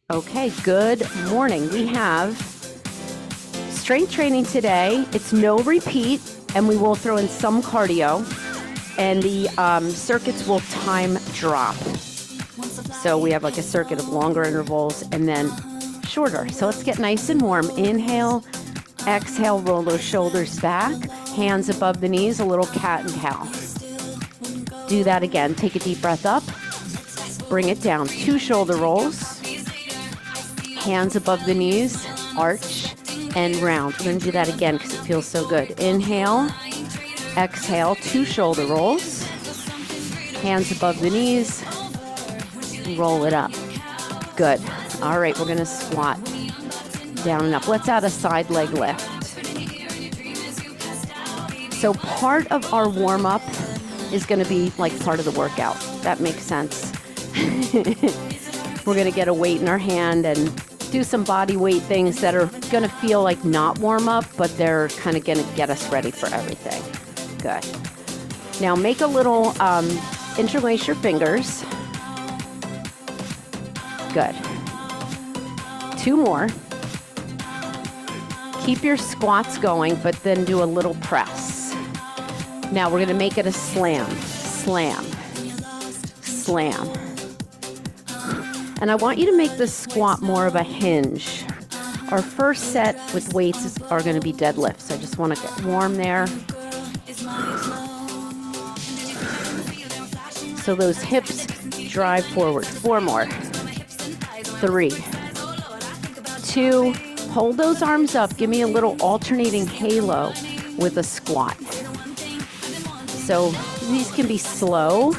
Okay, good morning. We have strength training today. It's no repeat, and we will throw in some cardio, and the circuits will time drop. So we have like a circuit of longer intervals and then shorter. So let's get nice and warm. Inhale, exhale, roll those shoulders back, hands above the knees, a little cat and cow. Do that again. Take a deep breath up, bring it down. 2 shoulder rolls. Hands above the knees, arch, and round. We're going to do that again because it feels so good. Inhale, exhale, 2 shoulder rolls. Hands above the knees, roll it up. Good. All right, we're going to squat down and up. Let's add a side leg lift. So part of our warm-up is going to be like part of the workout. That makes sense. We're going to get a weight in our hand and do some body weight things that are going to feel like not warm up, but they're kind of going to get us ready for everything. Good. Now make a little, interlace your fingers. Good. 2 more. Keep your squats going, but then do a little press. Now we're going to make it a slam, slam, slam. And I want you to make this squat more of a hinge. Our first set with weights are going to be deadlifts. I just want to get warm there. So those hips drive forward. 4 more. 3, 2, hold those arms up. Give me a little alternating halo with a squat. So these can be slow,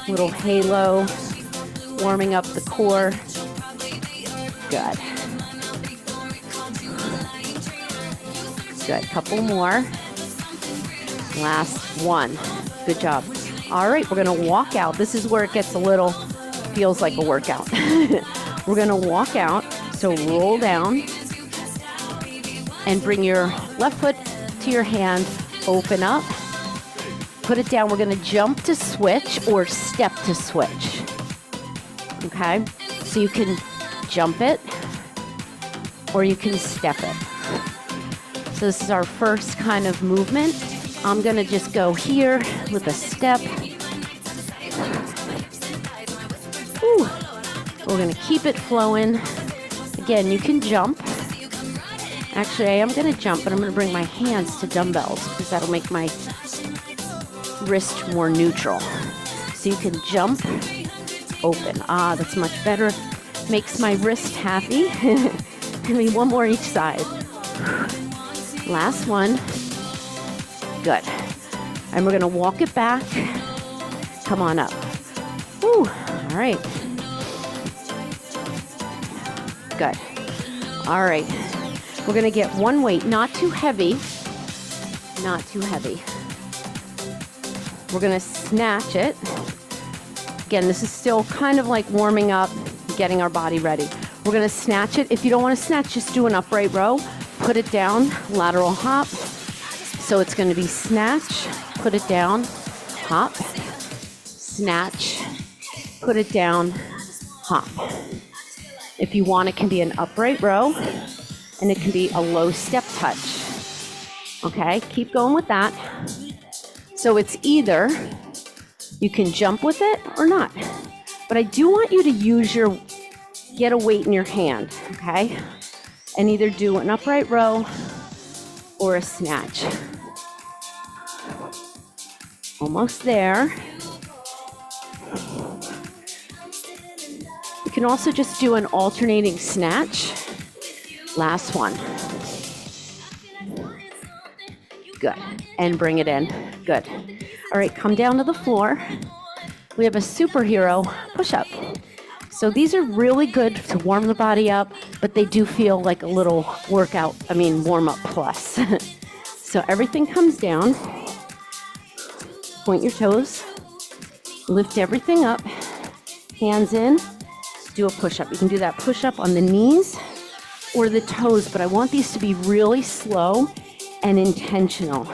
little halo. Warming up the core. Good. Good. Couple more. Last one. Good job. All right, we're going to walk out. This is where it gets a little, feels like a workout. We're going to walk out. So roll down and bring your left foot to your hand. Open up. Put it down. We're going to jump to switch or step to switch. Okay, so you can jump it or you can step it. So this is our first kind of movement. I'm going to just go here with a step. Ooh. We're going to keep it flowing. Again, you can jump. Actually, I am going to jump, but I'm going to bring my hands to dumbbells because that'll make my wrist more neutral. So you can jump. Open. Ah, that's much better. Makes my wrist happy. Give me 1 more each side. Last one. Good. And we're going to walk it back. Come on up. Woo. All right. Good. All right. We're going to get 1 weight, not too heavy. Not too heavy. We're going to snatch it. Again, this is still kind of like warming up, getting our body ready. We're going to snatch it. If you don't want to snatch, just do an upright row. Put it down, lateral hop. So it's going to be snatch, put it down, hop, snatch, put it down, hop. If you want, it can be an upright row, and it can be a low step touch. Okay, keep going with that. So it's either you can jump with it or not. But I do want you to get a weight in your hand, okay? And either do an upright row or a snatch. Almost there. You can also just do an alternating snatch. Last one. Good. And bring it in. Good. All right, come down to the floor. We have a superhero push-up. So these are really good to warm the body up, but they do feel like a little workout, warm-up plus. So everything comes down. Point your toes. Lift everything up. Hands in. Do a push-up. You can do that push-up on the knees or the toes, but I want these to be really slow and intentional.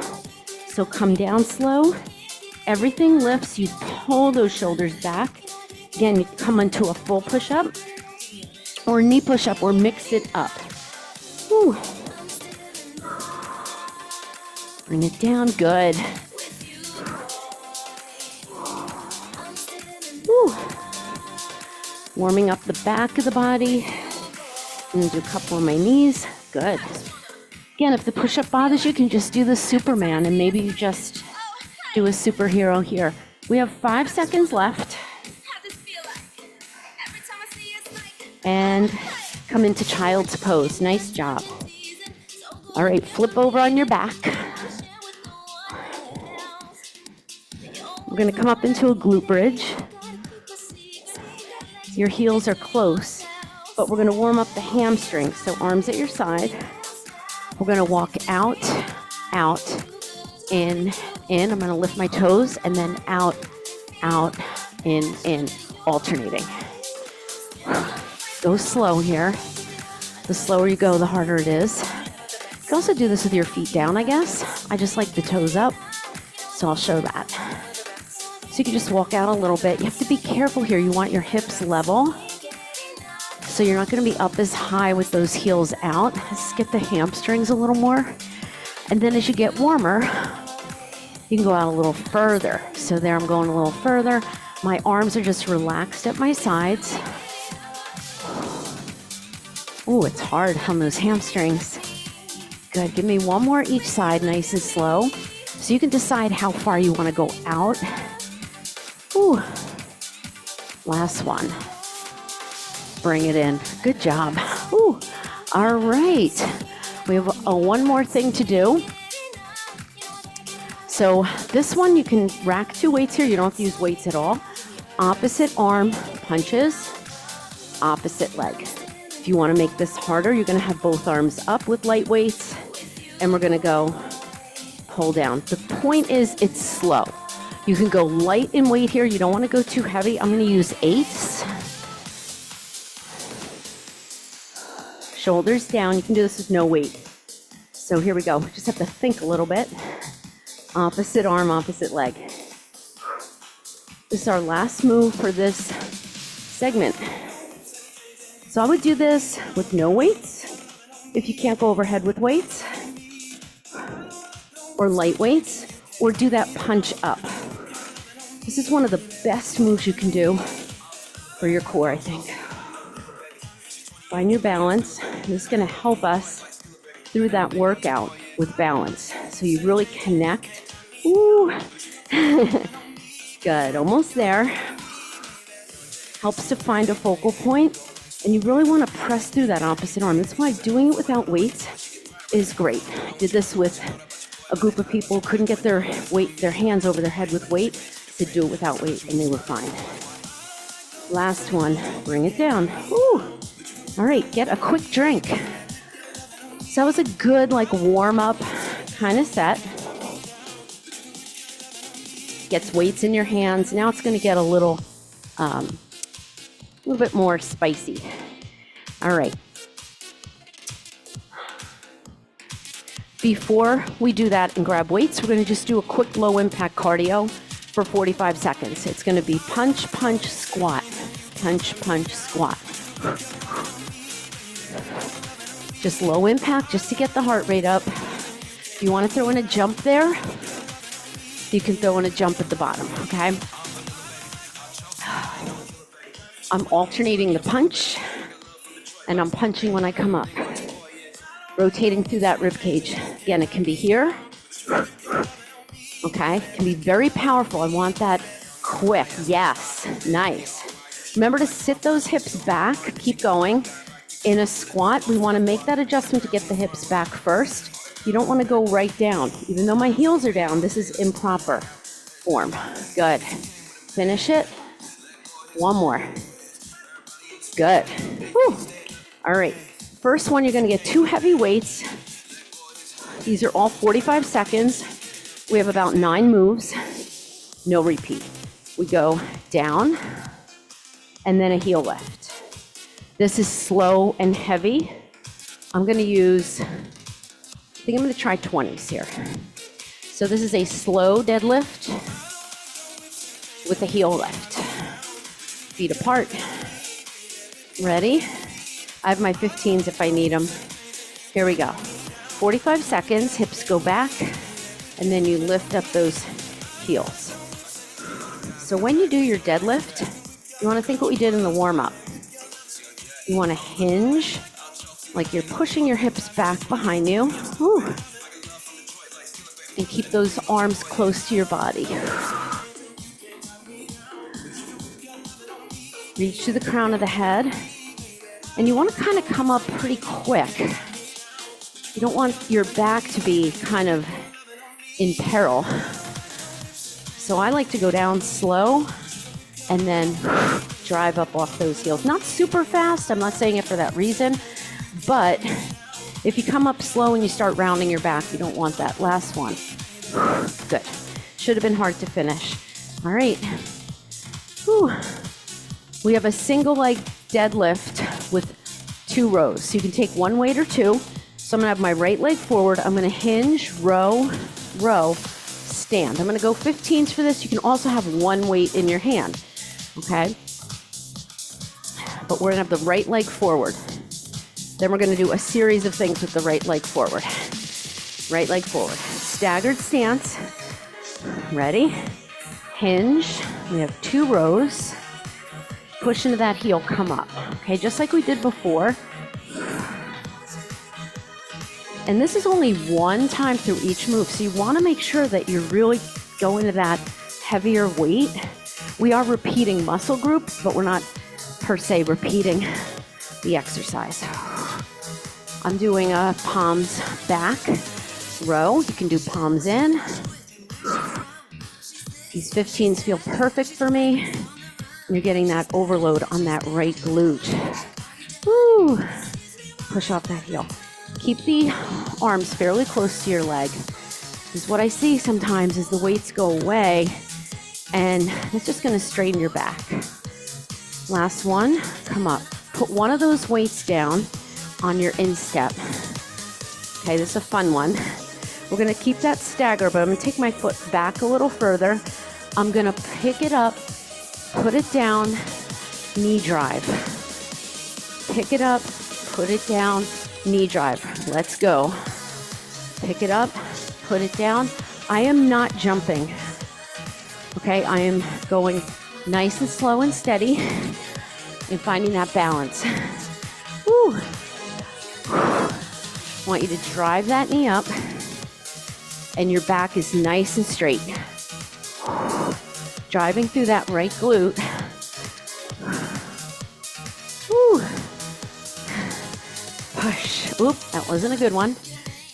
So come down slow. Everything lifts. You pull those shoulders back. Again, you come into a full push-up. or knee push-up, or mix it up. Whew. Bring it down, good. Whew. Warming up the back of the body. I'm gonna do a couple on my knees, good. Again, if the push-up bothers you, you can just do the Superman, and maybe you just do a superhero here. We have 5 seconds left. And come into child's pose. Nice job. All right, flip over on your back. We're gonna come up into a glute bridge. Your heels are close, but we're gonna warm up the hamstrings. So arms at your side. We're gonna walk out, in. I'm gonna lift my toes, and then out, in, alternating. Go slow here. The slower you go, the harder it is. You can also do this with your feet down, I guess. I just like the toes up, so I'll show that. So you can just walk out a little bit. You have to be careful here. You want your hips level. So you're not gonna be up as high with those heels out. Let's get the hamstrings a little more. And then as you get warmer, you can go out a little further. So there I'm going a little further. My arms are just relaxed at my sides. Oh, it's hard on those hamstrings. Good, give me one more each side, nice and slow. So you can decide how far you wanna go out. Ooh, last one. Bring it in, good job. Ooh, all right. We have one more thing to do. So this one, you can rack 2 weights here. You don't have to use weights at all. Opposite arm punches, opposite leg. If you want to make this harder, you're going to have both arms up with light weights, and we're going to go pull down. The point is it's slow. You can go light in weight here. You don't want to go too heavy. I'm going to use 8s. Shoulders down. You can do this with no weight. So here we go. Just have to think a little bit. Opposite arm, opposite leg. This is our last move for this segment. So I would do this with no weights, if you can't go overhead with weights, or light weights, or do that punch up. This is one of the best moves you can do for your core, I think. Find your balance. This is going to help us through that workout with balance. So you really connect. Ooh. Good, almost there. Helps to find a focal point. And you really want to press through that opposite arm. That's why doing it without weights is great. I did this with a group of people who couldn't get their hands over their head with weight. To do it without weight, and they were fine. Last one, bring it down. Ooh. All right, get a quick drink. So that was a good warm up kind of set. Gets weights in your hands. Now it's going to get a little bit more spicy. All right. Before we do that and grab weights, we're going to just do a quick low impact cardio for 45 seconds. It's going to be punch, punch, squat. Punch, punch, squat. Just low impact, just to get the heart rate up. If you want to throw in a jump there, you can throw in a jump at the bottom, okay? I'm alternating the punch, and I'm punching when I come up. Rotating through that rib cage. Again, it can be here. Okay, it can be very powerful. I want that quick. Yes, nice. Remember to sit those hips back. Keep going. In a squat, we want to make that adjustment to get the hips back first. You don't want to go right down. Even though my heels are down, this is improper form. Good. Finish it. One more. Good. Whew. All right. First one, you're going to get 2 heavy weights. These are all 45 seconds. We have about 9 moves. No repeat. We go down and then a heel lift. This is slow and heavy. I'm going to use, I think I'm going to try 20s here. So this is a slow deadlift with a heel lift. Feet apart. Ready? I have my 15s if I need them. Here we go. 45 seconds, hips go back, and then you lift up those heels. So when you do your deadlift, you want to think what we did in the warm-up. You want to hinge, like you're pushing your hips back behind you. Whew. And keep those arms close to your body. Reach to the crown of the head. And you want to kind of come up pretty quick. You don't want your back to be kind of in peril. So I like to go down slow and then drive up off those heels. Not super fast, I'm not saying it for that reason, but if you come up slow and you start rounding your back, you don't want that. Last one. Good. Should have been hard to finish. All right. Whew. We have a single leg deadlift with 2 rows. So you can take one weight or 2. So I'm gonna have my right leg forward. I'm gonna hinge, row, row, stand. I'm gonna go 15s for this. You can also have one weight in your hand, okay? But we're gonna have the right leg forward. Then we're gonna do a series of things with the right leg forward. Right leg forward. Staggered stance. Ready? Hinge. We have 2 rows. Push into that heel, come up. Okay, just like we did before. And this is only one time through each move, so you want to make sure that you're really going to that heavier weight. We are repeating muscle groups, but we're not per se repeating the exercise. I'm doing a palms back row. You can do palms in. These 15s feel perfect for me. You're getting that overload on that right glute. Woo! Push off that heel. Keep the arms fairly close to your leg. Because what I see sometimes is the weights go away and it's just gonna straighten your back. Last one, come up. Put one of those weights down on your instep. Okay, this is a fun one. We're gonna keep that stagger, but I'm gonna take my foot back a little further. I'm gonna pick it up, put it down, knee drive. Pick it up, put it down, knee drive. Let's go. Pick it up, put it down. I am not jumping. Okay, I am going nice and slow and steady and finding that balance. Woo. I want you to drive that knee up and your back is nice and straight. Driving through that right glute. Woo. Push. Oop, that wasn't a good one.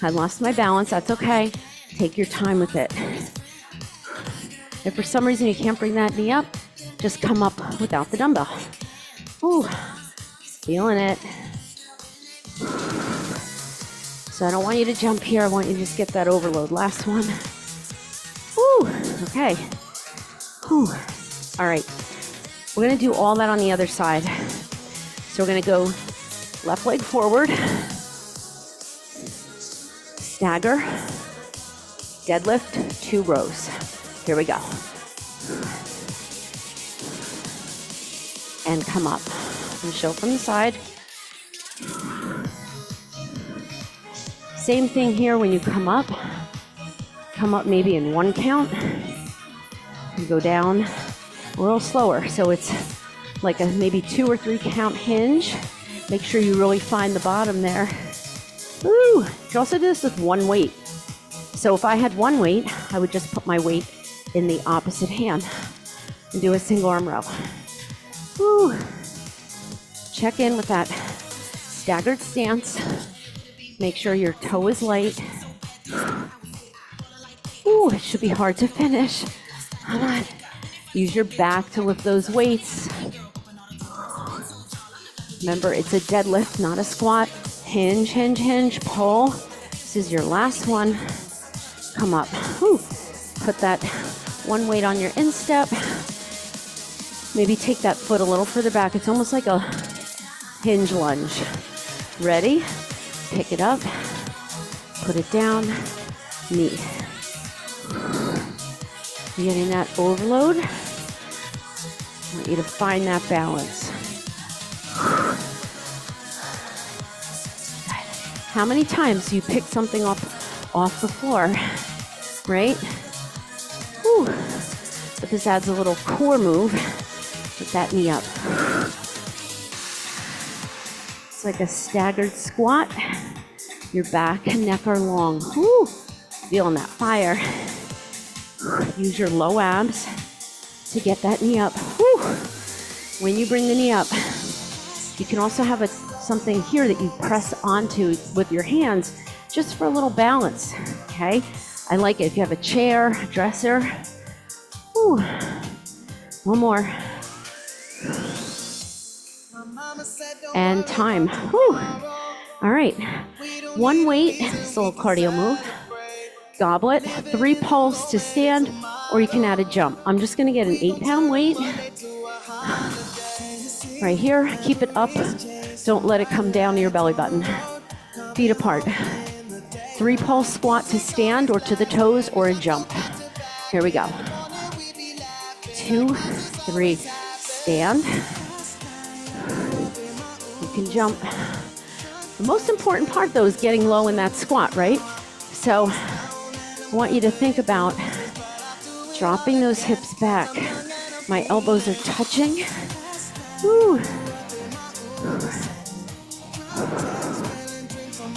I lost my balance. That's okay. Take your time with it. If for some reason you can't bring that knee up, just come up without the dumbbell. Ooh, feeling it. So I don't want you to jump here. I want you to just get that overload. Last one. Ooh, okay. Whew. All right, we're gonna do all that on the other side. So we're gonna go left leg forward, stagger, deadlift, 2 rows. Here we go. And come up. And show from the side. Same thing here when you come up maybe in 1 count. You go down a little slower. So it's like a maybe 2 or 3 count hinge. Make sure you really find the bottom there. Woo! You can also do this with 1 weight. So if I had 1 weight, I would just put my weight in the opposite hand and do a single arm row. Woo! Check in with that staggered stance. Make sure your toe is light. Ooh, it should be hard to finish. Come on. Use your back to lift those weights. Remember, it's a deadlift, not a squat. Hinge, hinge, hinge, pull. This is your last one. Come up. Whew. Put that 1 weight on your instep. Maybe take that foot a little further back. It's almost like a hinge lunge. Ready? Pick it up. Put it down. Knee. You're getting that overload. I want you to find that balance. How many times do you pick something up off the floor, right? Whew. But this adds a little core move. Put that knee up. It's like a staggered squat. Your back and neck are long. Whew. Feeling that fire. Use your low abs to get that knee up. Whew. When you bring the knee up, you can also have something here that you press onto with your hands just for a little balance, okay? I like it if you have a chair, a dresser. Whew. One more. And time. Whew. All right. One weight, it's a little cardio move. Goblet, 3 pulse to stand, or you can add a jump. I'm just gonna get an 8-pound weight. Right here, keep it up. Don't let it come down to your belly button. Feet apart. 3 pulse squat to stand or to the toes or a jump. Here we go. 2, 3, stand. You can jump. The most important part though is getting low in that squat, right? So I want you to think about dropping those hips back. My elbows are touching. Woo.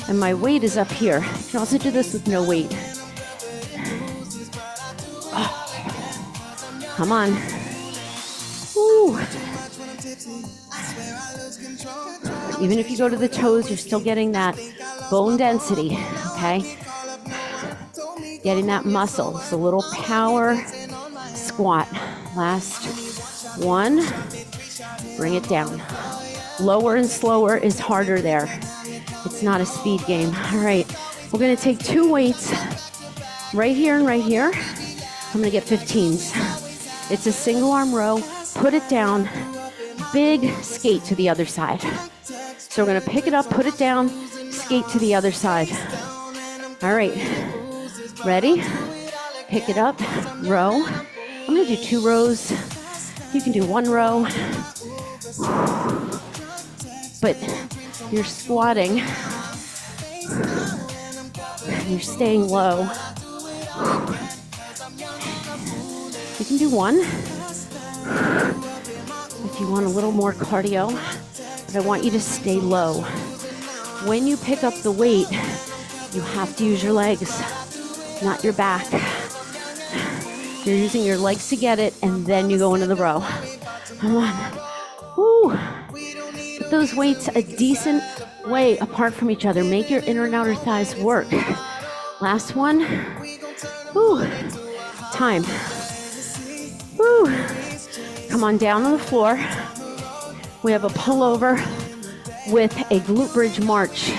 And my weight is up here. You can also do this with no weight. Oh. Come on. Woo. Even if you go to the toes, you're still getting that bone density, okay? Getting that muscle. It's a little power squat. Last one. Bring it down. Lower and slower is harder there. It's not a speed game. All right, we're gonna take 2 weights right here and right here. I'm gonna get 15s. It's a single arm row, put it down, big skate to the other side. So we're gonna pick it up, put it down, skate to the other side. All right, ready? Pick it up, row. I'm gonna do 2 rows. You can do 1 row. But you're squatting. You're staying low. You can do 1 if you want a little more cardio, but I want you to stay low. When you pick up the weight, you have to use your legs, not your back. You're using your legs to get it, and then you go into the row. Come on. Woo. Put those weights a decent way apart from each other. Make your inner and outer thighs work. Last one. Woo. Time. Woo. Come on down on the floor. We have a pullover with a glute bridge march.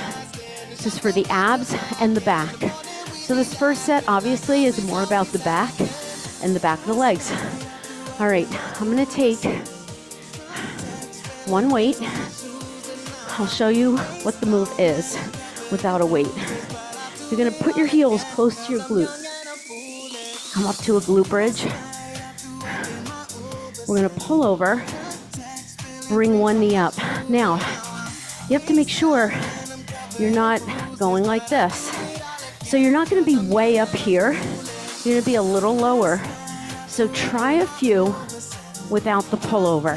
This is for the abs and the back. So this first set obviously is more about the back and the back of the legs. All right, I'm gonna take 1 weight. I'll show you what the move is without a weight. You're gonna put your heels close to your glute. Come up to a glute bridge. We're gonna pull over, bring 1 knee up. Now, you have to make sure you're not going like this. So you're not gonna be way up here. You're gonna be a little lower. So try a few without the pullover.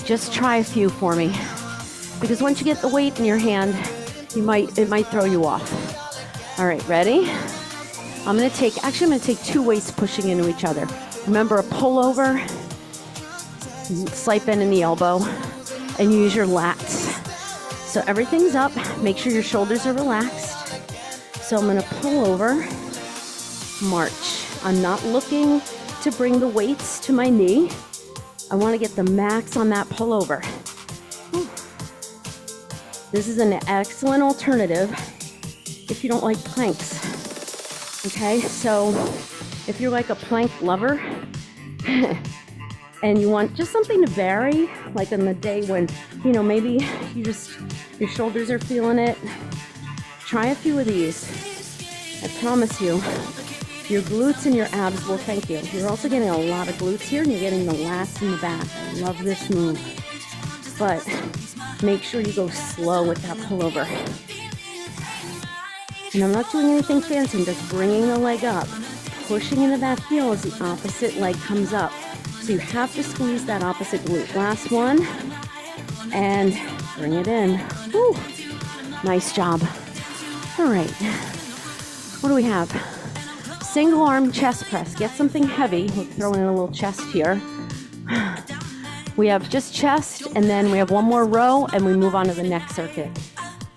Just try a few for me. Because once you get the weight in your hand, it might throw you off. All right, ready? I'm gonna take 2 weights pushing into each other. Remember a pullover, slight bend in the elbow, and use your lats. So everything's up, make sure your shoulders are relaxed. So I'm gonna pull over, march. I'm not looking to bring the weights to my knee. I wanna get the max on that pullover. This is an excellent alternative if you don't like planks. Okay, so if you're like a plank lover and you want just something to vary, like on the day when, maybe your shoulders are feeling it, try a few of these. I promise you, your glutes and your abs will thank you. You're also getting a lot of glutes here, and you're getting the lats in the back. I love this move. But make sure you go slow with that pullover. And I'm not doing anything fancy. I'm just bringing the leg up, pushing into that heel as the opposite leg comes up. So you have to squeeze that opposite glute. Last one. And bring it in. Woo. Nice job. All right. What do we have? Single arm chest press. Get something heavy. We'll throw in a little chest here. We have just chest, and then we have one more row, and we move on to the next circuit.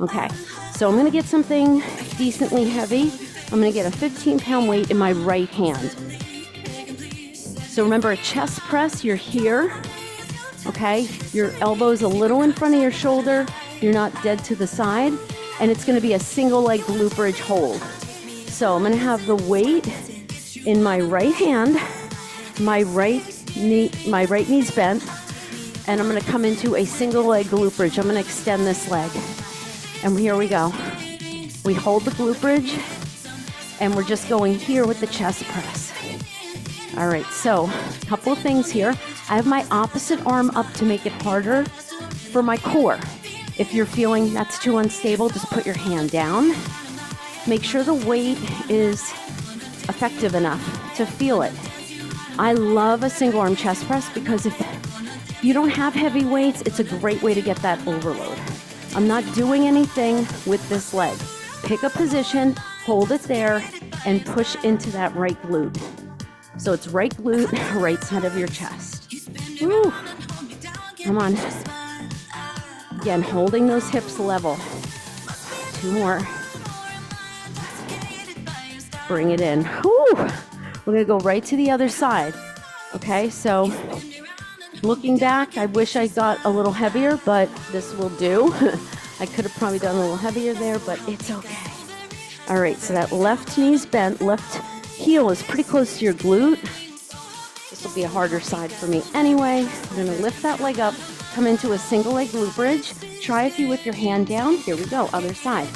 Okay, so I'm gonna get something decently heavy. I'm gonna get a 15-pound weight in my right hand. So remember, a chest press, you're here, okay? Your elbow's a little in front of your shoulder. You're not dead to the side, and it's gonna be a single leg glute bridge hold. So I'm gonna have the weight in my right hand, my right knee's bent, and I'm gonna come into a single leg glute bridge. I'm gonna extend this leg. And here we go. We hold the glute bridge, and we're just going here with the chest press. All right, so a couple of things here. I have my opposite arm up to make it harder for my core. If you're feeling that's too unstable, just put your hand down. Make sure the weight is effective enough to feel it. I love a single arm chest press because if you don't have heavy weights, it's a great way to get that overload. I'm not doing anything with this leg. Pick a position, hold it there, and push into that right glute. So it's right glute, right side of your chest. Woo. Come on. Again, holding those hips level. 2 more. Bring it in. Woo. We're gonna go right to the other side. Okay, so looking back, I wish I got a little heavier, but this will do. I could have probably done a little heavier there, but it's okay. All right, so that left knee's bent, left heel is pretty close to your glute. This will be a harder side for me anyway. I'm gonna lift that leg up, come into a single leg glute bridge. Try a few with your hand down. Here we go, other side.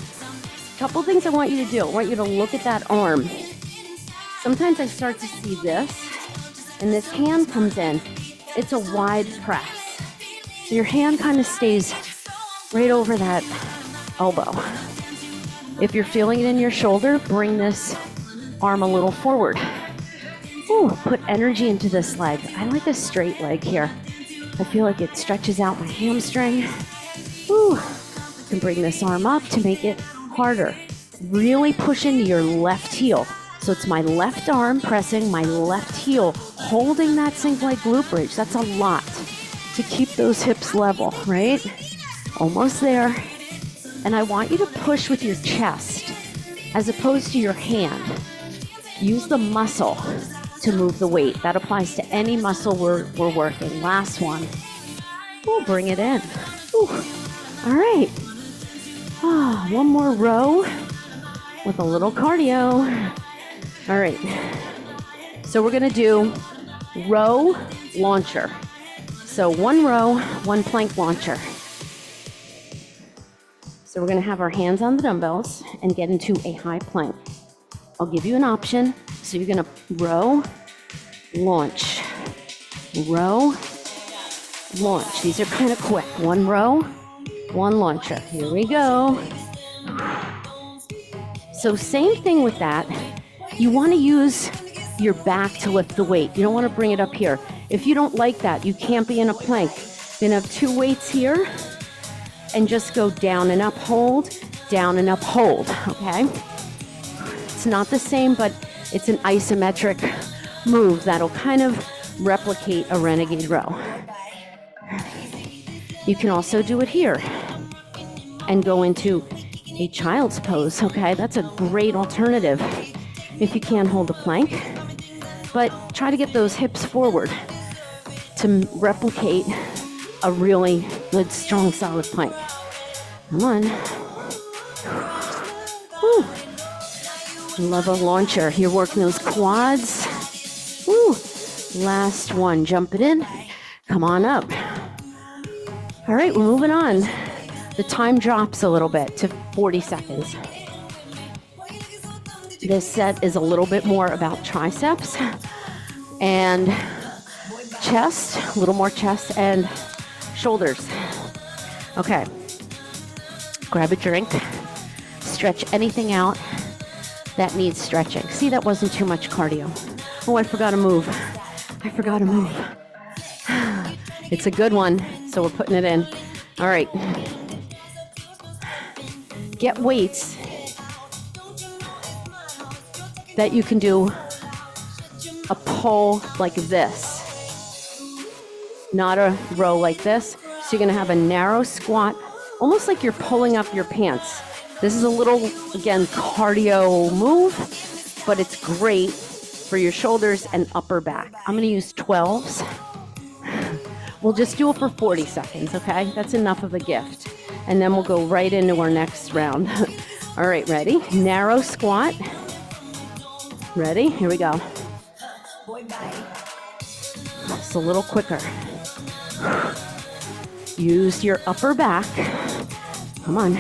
Couple things I want you to do. I want you to look at that arm. Sometimes I start to see this, and this hand comes in. It's a wide press. So your hand kind of stays right over that elbow. If you're feeling it in your shoulder, bring this arm a little forward. Ooh, put energy into this leg. I like a straight leg here. I feel like it stretches out my hamstring. Ooh, I can bring this arm up to make it harder. Really push into your left heel. So it's my left arm pressing my left heel, holding that single leg glute bridge. That's a lot to keep those hips level, right? Almost there. And I want you to push with your chest as opposed to your hand. Use the muscle to move the weight. That applies to any muscle we're working. Last one. We'll bring it in. Ooh. All right. Oh, one more row with a little cardio. All right, so we're gonna do row launcher. So 1 row, 1 plank launcher. So we're gonna have our hands on the dumbbells and get into a high plank. I'll give you an option. So you're gonna row, launch, row, launch. These are kind of quick. 1 row, 1 launcher. Here we go. So same thing with that. You want to use your back to lift the weight. You don't want to bring it up here. If you don't like that, you can't be in a plank. You're going to have 2 weights here and just go down and up, hold, down and up, hold, okay? It's not the same, but it's an isometric move that'll kind of replicate a renegade row. You can also do it here and go into a child's pose, okay? That's a great alternative if you can't hold a plank, but try to get those hips forward to replicate a really good, strong, solid plank. Come on. Woo. Love a launcher. You're working those quads. Woo. Last one. Jump it in. Come on up. All right, we're moving on. The time drops a little bit to 40 seconds. This set is a little bit more about triceps and chest, a little more chest and shoulders. Okay, grab a drink, stretch anything out that needs stretching. See, that wasn't too much cardio. Oh, I forgot to move. It's a good one, so we're putting it in. All right. Get weights that you can do a pull like this, not a row like this. So you're gonna have a narrow squat, almost like you're pulling up your pants. This is a little, again, cardio move, but it's great for your shoulders and upper back. I'm gonna use 12s. We'll just do it for 40 seconds, okay? That's enough of a gift. And then we'll go right into our next round. All right, ready? Narrow squat. Ready? Here we go. Just a little quicker. Use your upper back. Come on.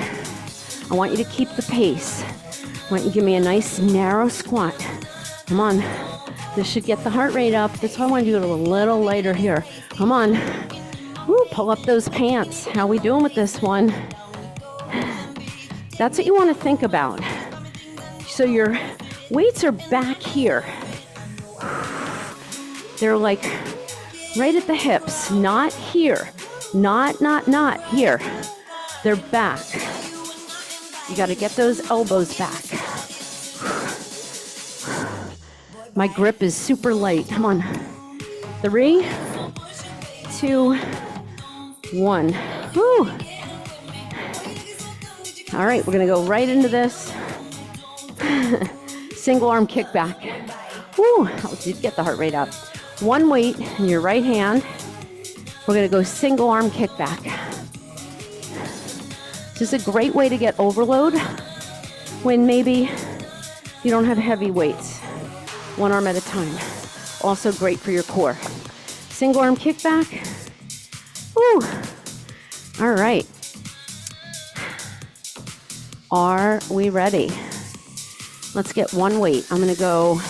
I want you to keep the pace. I want you to give me a nice narrow squat. Come on. This should get the heart rate up. That's why I want to do it a little lighter here. Come on. Woo, pull up those pants. How we doing with this one? That's what you want to think about. So your weights are back here. They're like right at the hips, not here. Not here. They're back. You got to get those elbows back. My grip is super light. Come on. 3, 2, 1. Woo. All right, we're going to go right into this. Single arm kickback. Woo. Oh, did get the heart rate up. One weight in your right hand. We're going to go single arm kickback. This is a great way to get overload when maybe you don't have heavy weights. One arm at a time. Also great for your core. Single arm kickback. Woo. All right. Are we ready? Let's get one weight. I'm gonna go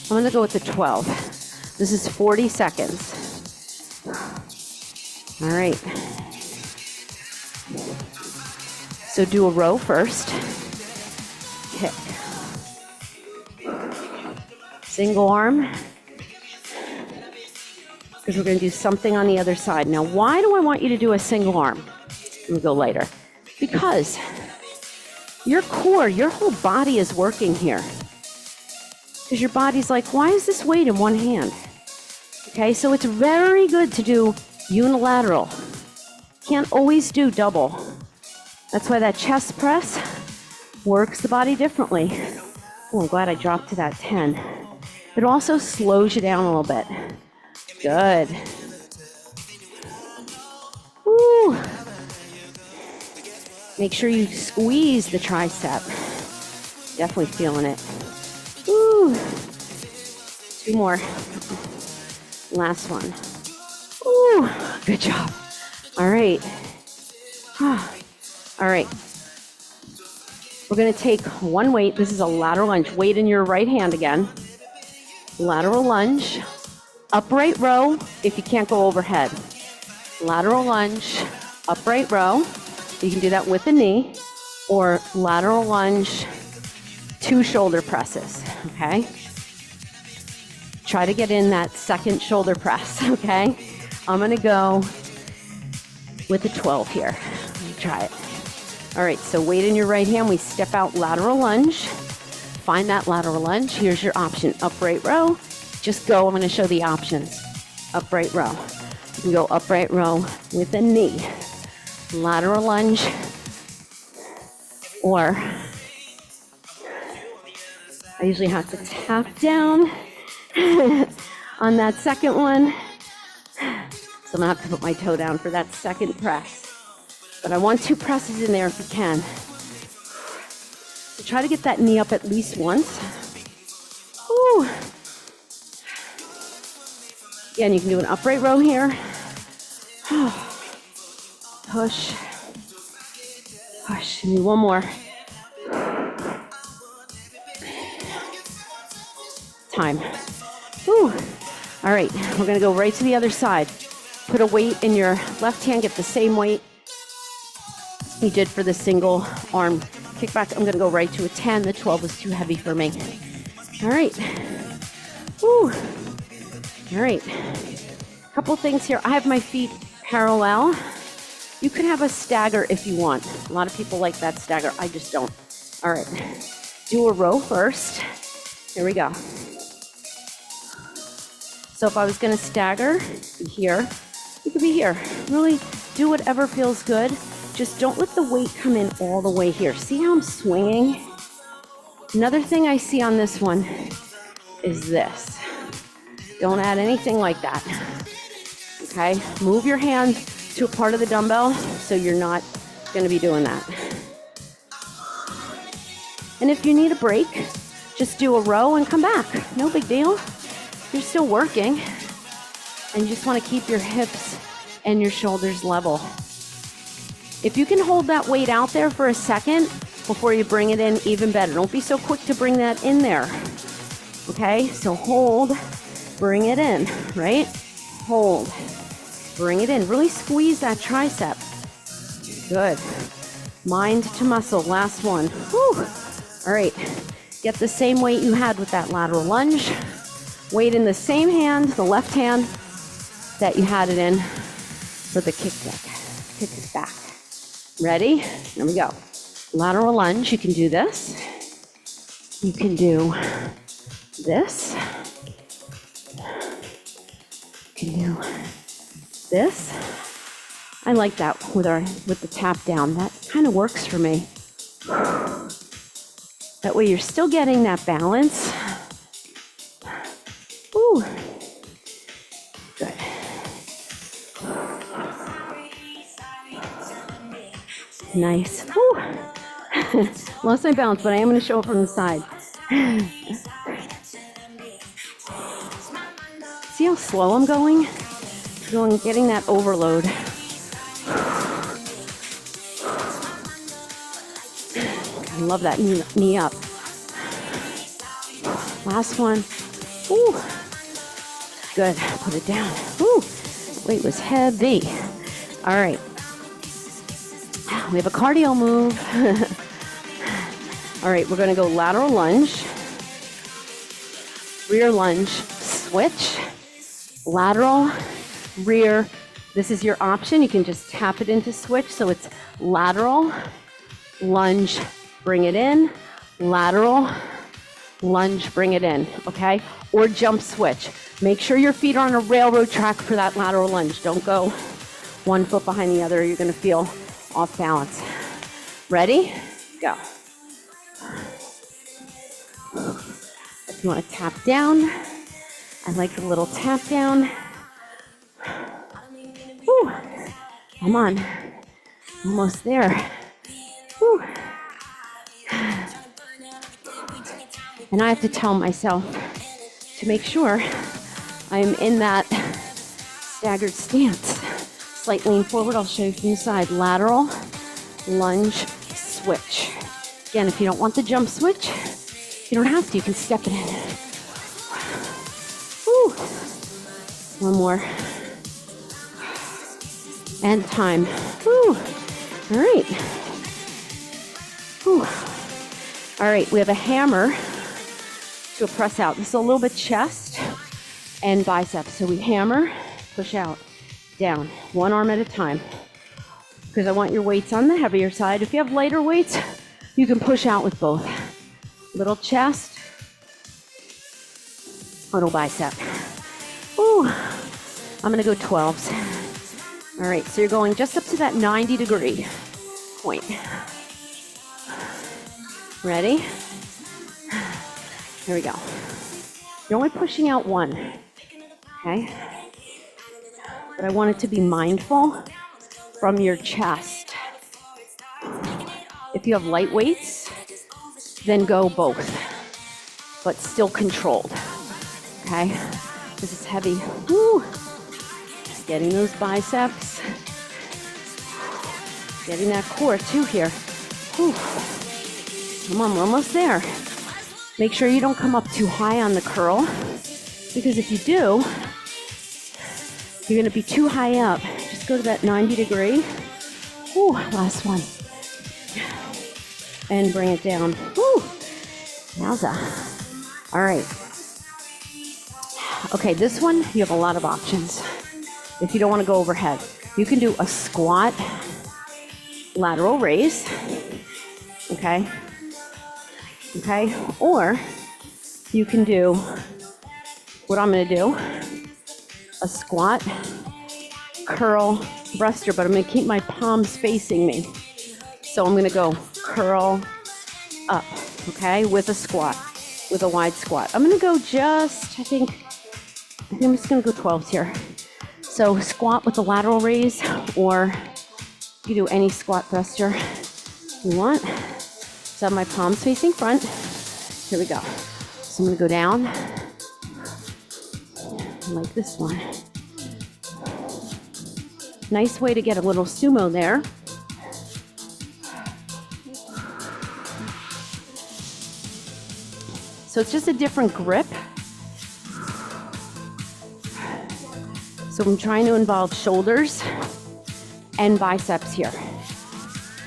with the 12. This is 40 seconds. All right. So do a row first. Kick. Single arm. Because we're going to do something on the other side. Now, why do I want you to do a single arm? Let me go lighter. Because your core, your whole body is working here. Because your body's like, why is this weight in one hand? Okay, so it's very good to do unilateral. Can't always do double. That's why that chest press works the body differently. Oh, I'm glad I dropped to that 10. It also slows you down a little bit. Good. Woo. Make sure you squeeze the tricep. Definitely feeling it. Woo. 2 more. Last one. Woo. Good job. All right. All right. We're going to take one weight. This is a lateral lunge. Weight in your right hand again. Lateral lunge. Upright row if you can't go overhead. Lateral lunge. Upright row. You can do that with a knee. Or lateral lunge. 2 shoulder presses. Okay? Try to get in that second shoulder press. Okay? I'm going to go with a 12 here. Let me try it. All right, so weight in your right hand, we step out lateral lunge. Find that lateral lunge. Here's your option, upright row. Just go, I'm gonna show the options. Upright row. You can go upright row with a knee. Lateral lunge. Or, I usually have to tap down on that second one. So I'm gonna have to put my toe down for that second press. But I want 2 presses in there if you can. So try to get that knee up at least once. Woo. Again, you can do an upright row here. Push. Push. Give me one more. Time. Woo. All right, we're gonna go right to the other side. Put a weight in your left hand, get the same weight you did for the single arm kickback. I'm gonna go right to a 10. The 12 was too heavy for me. All right. Woo. All right. Couple things here. I have my feet parallel. You can have a stagger if you want. A lot of people like that stagger. I just don't. All right. Do a row first. Here we go. So if I was going to stagger here, you could be here. Really do whatever feels good. Just don't let the weight come in all the way here. See how I'm swinging? Another thing I see on this one is this. Don't add anything like that. Okay? Move your hand to a part of the dumbbell so you're not going to be doing that. And if you need a break, just do a row and come back. No big deal. You're still working. And you just want to keep your hips and your shoulders level. If you can hold that weight out there for a second before you bring it in, even better. Don't be so quick to bring that in there. Okay? So hold, bring it in, right? Hold, bring it in. Really squeeze that tricep. Good. Mind to muscle. Last one. Whew. All right. Get the same weight you had with that lateral lunge. Weight in the same hand, the left hand, that you had it in for the kick back. Ready? Here we go. Lateral lunge. You can do this. You can do this. You can do this. I like that with the tap down. That kind of works for me. That way you're still getting that balance. Ooh. Good. Nice. Ooh. Lost my balance, but I am going to show it from the side. See how slow I'm going? Getting that overload. I love that knee up. Last one. Ooh. Good. Put it down. Ooh. Weight was heavy. All right. We have a cardio move. All right, we're going to go lateral lunge, rear lunge, switch, lateral, rear. This is your option. You can just tap it into switch. So it's lateral, lunge, bring it in, lateral, lunge, bring it in, okay? Or jump switch. Make sure your feet are on a railroad track for that lateral lunge. Don't go one foot behind the other. You're going to feel off balance. Ready? Go. If you want to tap down, I like the little tap down. Woo. Come on. Almost there. Woo. And I have to tell myself to make sure I'm in that staggered stance. Slight lean forward. I'll show you from the side. Lateral, lunge, switch. Again, if you don't want the jump switch, you don't have to. You can step it in. Woo. One more. And time. Woo. All right. Whew. All right, we have a hammer to a press out. This is a little bit chest and biceps. So we hammer, push out, down, one arm at a time. Because I want your weights on the heavier side. If you have lighter weights, you can push out with both. Little chest, little bicep. Ooh, I'm gonna go 12s. All right, so you're going just up to that 90-degree point. Ready? Here we go. You're only pushing out one, okay? But I want it to be mindful from your chest. If you have light weights, then go both, but still controlled, okay? This is heavy. Woo. Getting those biceps. Getting that core too here. Whew. Come on, we're almost there. Make sure you don't come up too high on the curl, because if you do, you're gonna be too high up. Just go to that 90-degree. Ooh, last one. and bring it down. Woo! Yowza. All right. Okay, this one, you have a lot of options. If you don't want to go overhead, you can do a squat, lateral raise, okay? Okay, or you can do what I'm going to do, a squat, curl, thruster, but I'm going to keep my palms facing me. So I'm going to go curl up, okay, with a squat, with a wide squat. I'm going to go just, I think I'm just going to go 12s here. So squat with a lateral raise, or you do any squat thruster you want. So I have my palms facing front. Here we go. So I'm going to go down like this one. Nice way to get a little sumo there. So it's just a different grip. So I'm trying to involve shoulders and biceps here.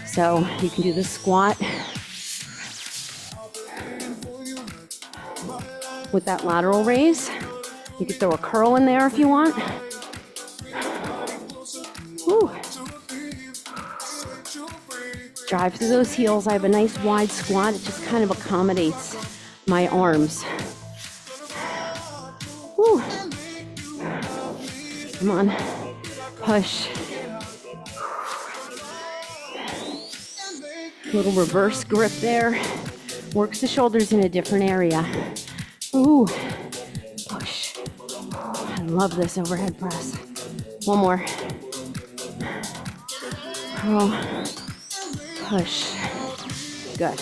So you can do the squat with that lateral raise. You can throw a curl in there if you want. Woo. Drive through those heels. I have a nice wide squat. It just kind of accommodates my arms. Woo. Come on, push. Little reverse grip there. Works the shoulders in a different area. Ooh, push. I love this overhead press. One more. Curl, push. Good.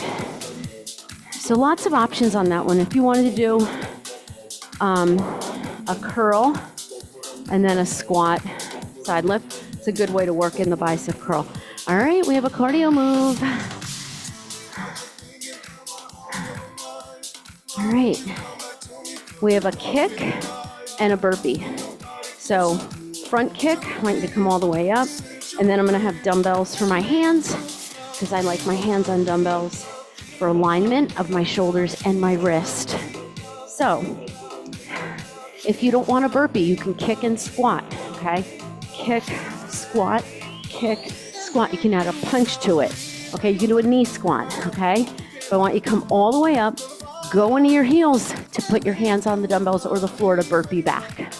So lots of options on that one. If you wanted to do a curl, and then a squat, side lift. It's a good way to work in the bicep curl. All right, we have a cardio move. All right, we have a kick and a burpee. So front kick, I want you to come all the way up, and then I'm gonna have dumbbells for my hands, because I like my hands on dumbbells for alignment of my shoulders and my wrist. So, if you don't want a burpee, you can kick and squat, okay? Kick, squat, kick, squat. You can add a punch to it, okay? You can do a knee squat, okay? But I want you to come all the way up, go into your heels to put your hands on the dumbbells or the floor to burpee back.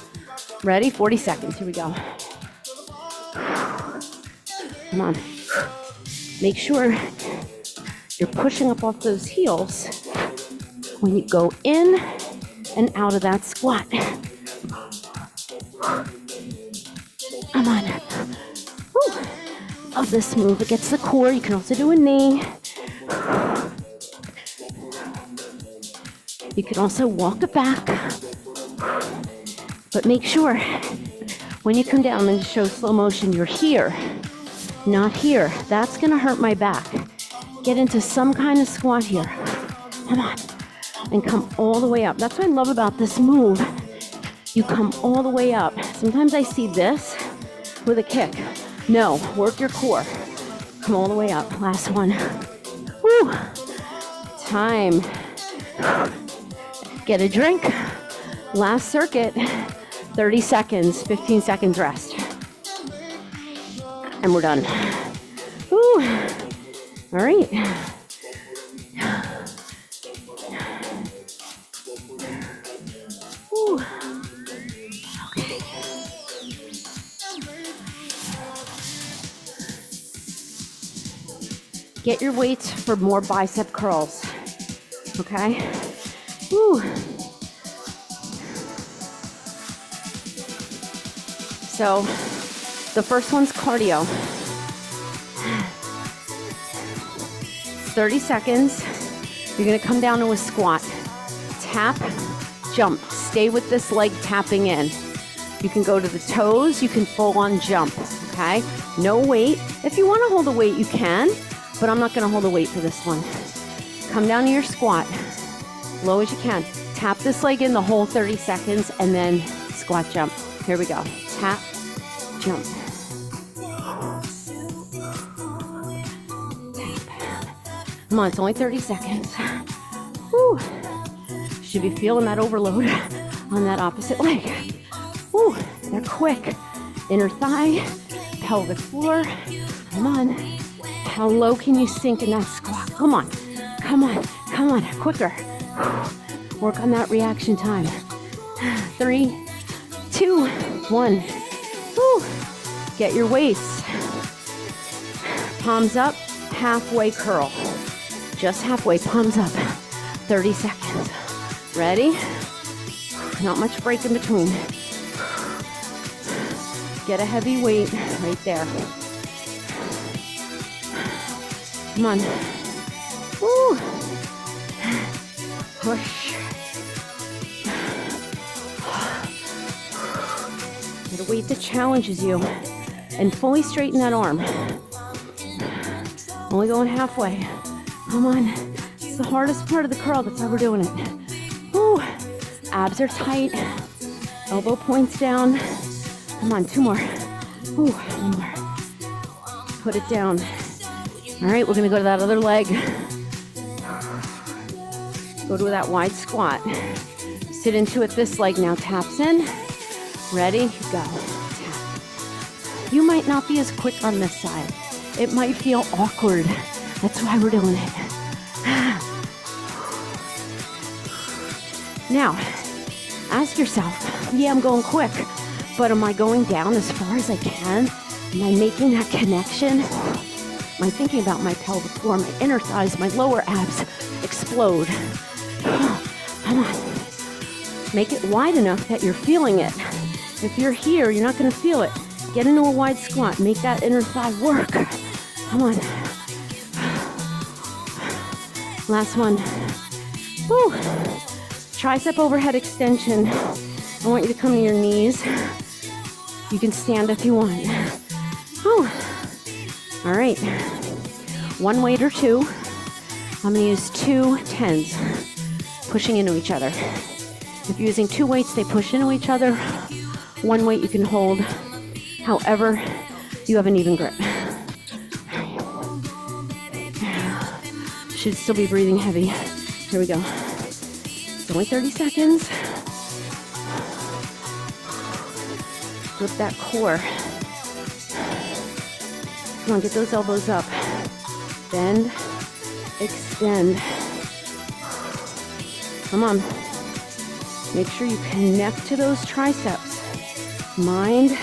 Ready? 40 seconds. Here we go. Come on. Make sure you're pushing up off those heels when you go in and out of that squat. Come on. Woo. Love this move. It gets the core. You can also do a knee. You can also walk it back. But make sure when you come down and show slow motion, you're here, not here. That's going to hurt my back. Get into some kind of squat here. Come on. And come all the way up. That's what I love about this move. You come all the way up. Sometimes I see this with a kick. No, work your core. Come all the way up. Last one. Woo. Time. Get a drink. Last circuit. 30 seconds, 15 seconds rest. And we're done. Woo. All right. Woo. Okay. Get your weights for more bicep curls. Okay? Woo. So the first one's cardio. 30 seconds. You're gonna come down to a squat. Tap, jump. Stay with this leg tapping in. You can go to the toes, you can full on jump, okay? No weight. If you wanna hold a weight, you can, but I'm not gonna hold a weight for this one. Come down to your squat, low as you can. Tap this leg in the whole 30 seconds and then squat jump. Here we go. Tap, jump. Tap. Come on, it's only 30 seconds. Woo. Should be feeling that overload on that opposite leg. Woo, they're quick. Inner thigh, pelvic floor. Come on. How low can you sink in that squat? Come on, come on, come on, quicker. Work on that reaction time. 3, 2, 1. Woo. Get your weights. Palms up, halfway curl. Just halfway, palms up. 30 seconds. Ready? Not much break in between. Get a heavy weight right there. Come on. Woo. Push. Get a weight that challenges you. And fully straighten that arm. Only going halfway. Come on. It's the hardest part of the curl. That's why we're doing it. Woo. Abs are tight. Elbow points down. Come on, 2 more. Ooh, 1 more. Put it down. All right, we're gonna go to that other leg. Go to that wide squat. Sit into it this leg now. Taps in. Ready, go. Tap. You might not be as quick on this side. It might feel awkward. That's why we're doing it. Now, ask yourself, yeah, I'm going quick, but am I going down as far as I can? Am I making that connection? Am I thinking about my pelvic floor, my inner thighs, my lower abs explode? Come on. Make it wide enough that you're feeling it. If you're here, you're not going to feel it. Get into a wide squat. Make that inner thigh work. Come on. Last one. Woo. Tricep overhead extension. I want you to come to your knees. You can stand if you want. Woo. All right. 1 weight or 2. I'm going to use 2 10s, pushing into each other. If you're using 2 weights, they push into each other. 1 weight you can hold however you have an even grip. Should still be breathing heavy. Here we go. It's only 30 seconds. Flip that core. Come on, get those elbows up. Bend, extend. Come on. Make sure you connect to those triceps. Mind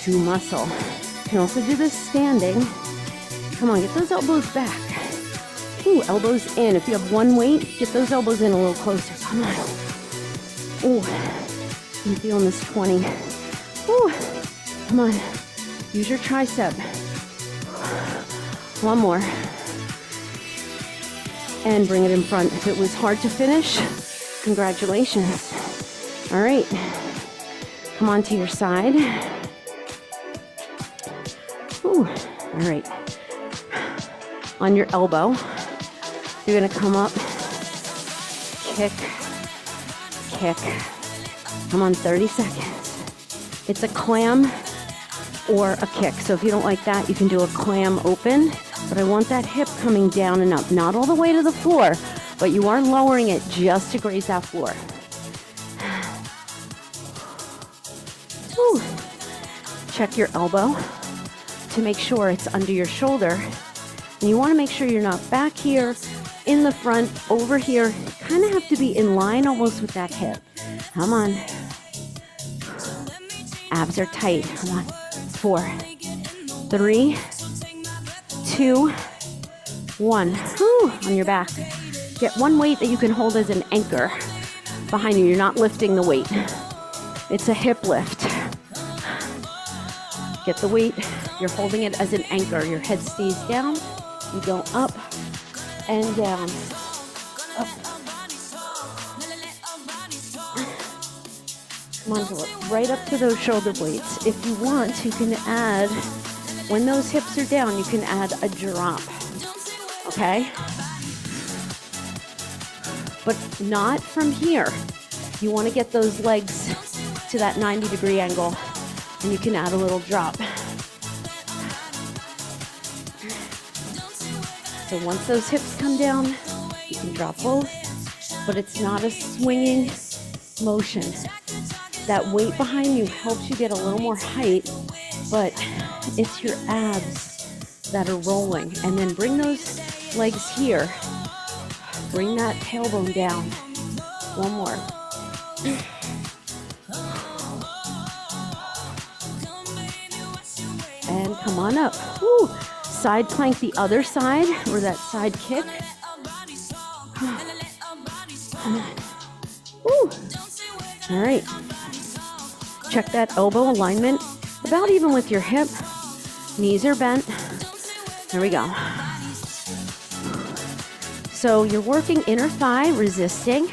to muscle. You can also do this standing. Come on, get those elbows back. Ooh, elbows in. If you have 1 weight, get those elbows in a little closer. Come on. Ooh, I'm feeling this 20. Ooh, come on. Use your tricep. 1 more. And bring it in front. If it was hard to finish, congratulations. All right. Come on to your side. Ooh, all right. On your elbow, you're gonna come up, kick, kick. Come on, 30 seconds. It's a clam or a kick. So if you don't like that, you can do a clam open, but I want that hip coming down and up, not all the way to the floor, but you are lowering it just to graze that floor. Whew. Check your elbow to make sure it's under your shoulder. And you want to make sure you're not back here, in the front, over here. You kind of have to be in line almost with that hip. Come on. Abs are tight. Come on. 4, 3, 2, 1. Whew. On your back. Get 1 weight that you can hold as an anchor behind you. You're not lifting the weight. It's a hip lift. Get the weight. You're holding it as an anchor. Your head stays down. You go up and down. Up. Come on, go right up to those shoulder blades. If you want, you can add, when those hips are down, you can add a drop. Okay? But not from here. You want to get those legs to that 90-degree angle, and you can add a little drop. So once those hips come down, you can drop both, but it's not a swinging motion. That weight behind you helps you get a little more height, but it's your abs that are rolling. And then bring those legs here. Bring that tailbone down. One more. And come on up. Woo. Side plank the other side, or that side kick. Come on. Woo. All right. Check that elbow alignment. About even with your hip. Knees are bent. There we go. So you're working inner thigh, resisting.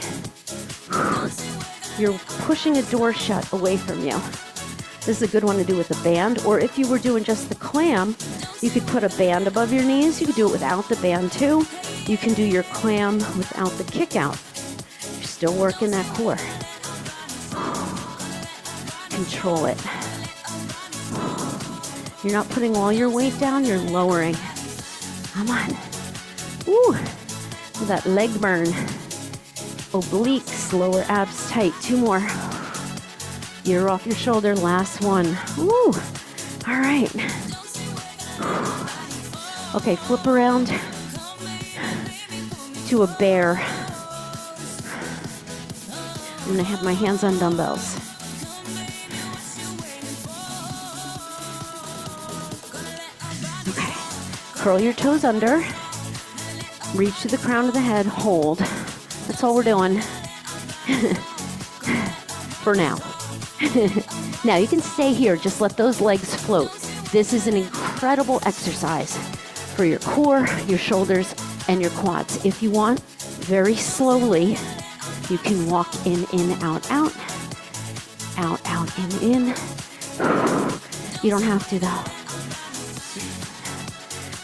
You're pushing a door shut away from you. This is a good one to do with a band, or if you were doing just the clam, you could put a band above your knees. You could do it without the band too. You can do your clam without the kick out. You're still working that core. Control it. You're not putting all your weight down, you're lowering. Come on. Woo. That leg burn. Obliques, lower abs tight. 2 more. You're off your shoulder. Last one. Woo. All right. Okay, flip around to a bear. I'm going to have my hands on dumbbells. Okay. Curl your toes under. Reach to the crown of the head. Hold. That's all we're doing. For now. Now you can stay here. Just let those legs float. This is an incredible exercise for your core, your shoulders, and your quads. If you want, very slowly, you can walk in, out, out. Out, out, in. You don't have to though.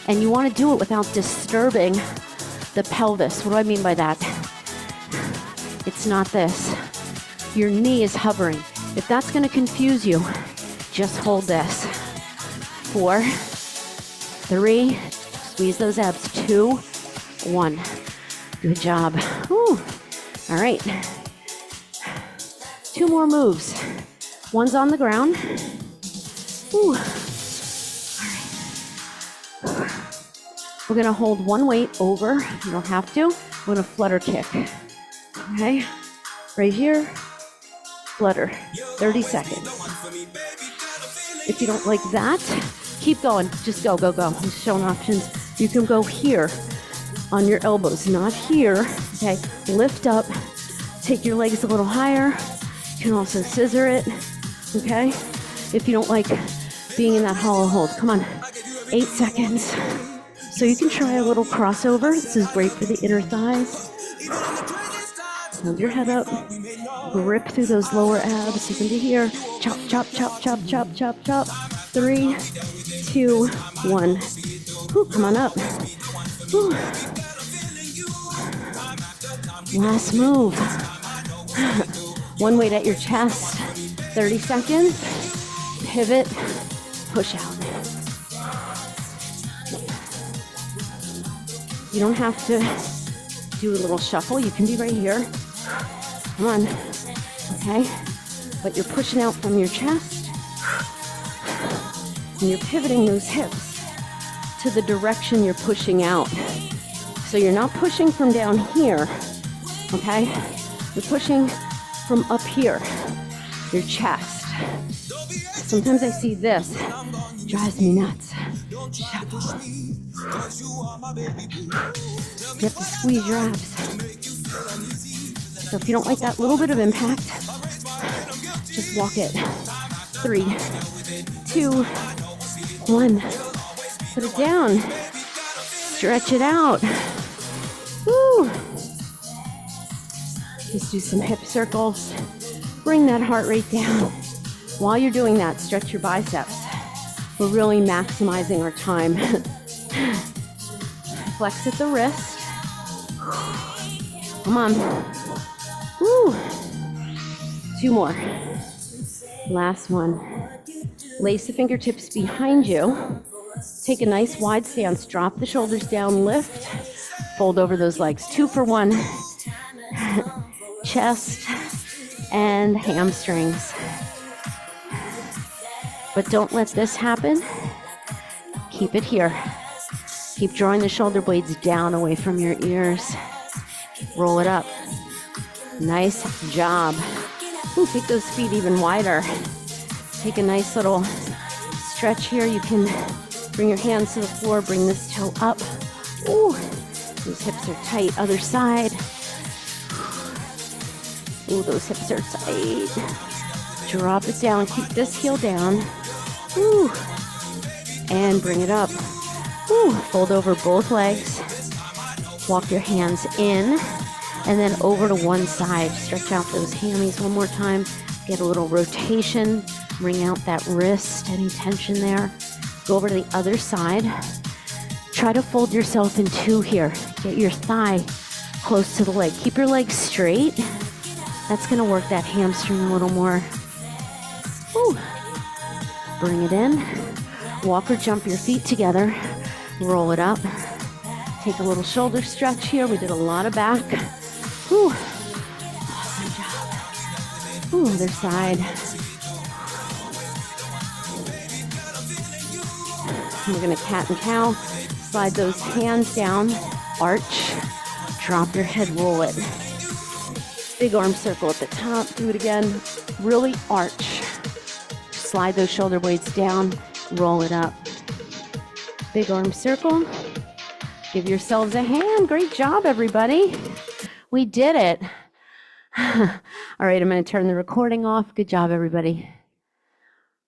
And you want to do it without disturbing the pelvis. What do I mean by that? It's not this. Your knee is hovering. If that's going to confuse you, just hold this. 4, 3, squeeze those abs. 2, 1. Good job. Whew. All right. 2 more moves. One's on the ground. Whew. All right. We're going to hold one weight over. You don't have to. We're going to flutter kick. Okay? Right here. Flutter. 30 seconds. If you don't like that, keep going. Just go, go, go. I'm showing options. You can go here on your elbows, not here. Okay? Lift up. Take your legs a little higher. You can also scissor it. Okay? If you don't like being in that hollow hold. Come on. 8 seconds. So you can try a little crossover. This is great for the inner thighs. Hold your head up. Grip through those lower abs. You can do here. Chop, chop, chop, chop, chop, chop, chop. 3, 2, 1. Whew, come on up. Whew. Last move. One weight at your chest. 30 seconds. Pivot. Push out. You don't have to do a little shuffle. You can be right here. Come on. Okay? But you're pushing out from your chest. And you're pivoting those hips to the direction you're pushing out. So you're not pushing from down here. Okay? You're pushing from up here. Your chest. Sometimes I see this. It drives me nuts. Shuffle. You have to squeeze your abs. So if you don't like that little bit of impact, just walk it. 3, 2, 1. Put it down. Stretch it out. Woo. Just do some hip circles. Bring that heart rate down. While you're doing that, stretch your biceps. We're really maximizing our time. Flex at the wrist. Come on. Woo. 2 more. Last one. Lace the fingertips behind you. Take a nice wide stance. Drop the shoulders down, lift, fold over those legs. 2 for 1. Chest and hamstrings. But don't let this happen. Keep it here. Keep drawing the shoulder blades down away from your ears. Roll it up. Nice job. Ooh, take those feet even wider. Take a nice little stretch here. You can bring your hands to the floor, bring this toe up. Ooh, those hips are tight. Other side. Ooh, those hips are tight. Drop it down. Keep this heel down. Ooh, and bring it up. Ooh, fold over both legs. Walk your hands in and then over to one side. Stretch out those hammies one more time. Get a little rotation. Bring out that wrist, any tension there. Go over to the other side. Try to fold yourself in 2 here. Get your thigh close to the leg. Keep your legs straight. That's gonna work that hamstring a little more. Ooh. Bring it in. Walk or jump your feet together. Roll it up. Take a little shoulder stretch here. We did a lot of back. Whew. Awesome job. Ooh, other side. We're gonna cat and cow. Slide those hands down. Arch. Drop your head, roll it. Big arm circle at the top. Do it again. Really arch. Slide those shoulder blades down. Roll it up. Big arm circle. Give yourselves a hand. Great job, everybody. We did it. All right, I'm going to turn the recording off. Good job, everybody.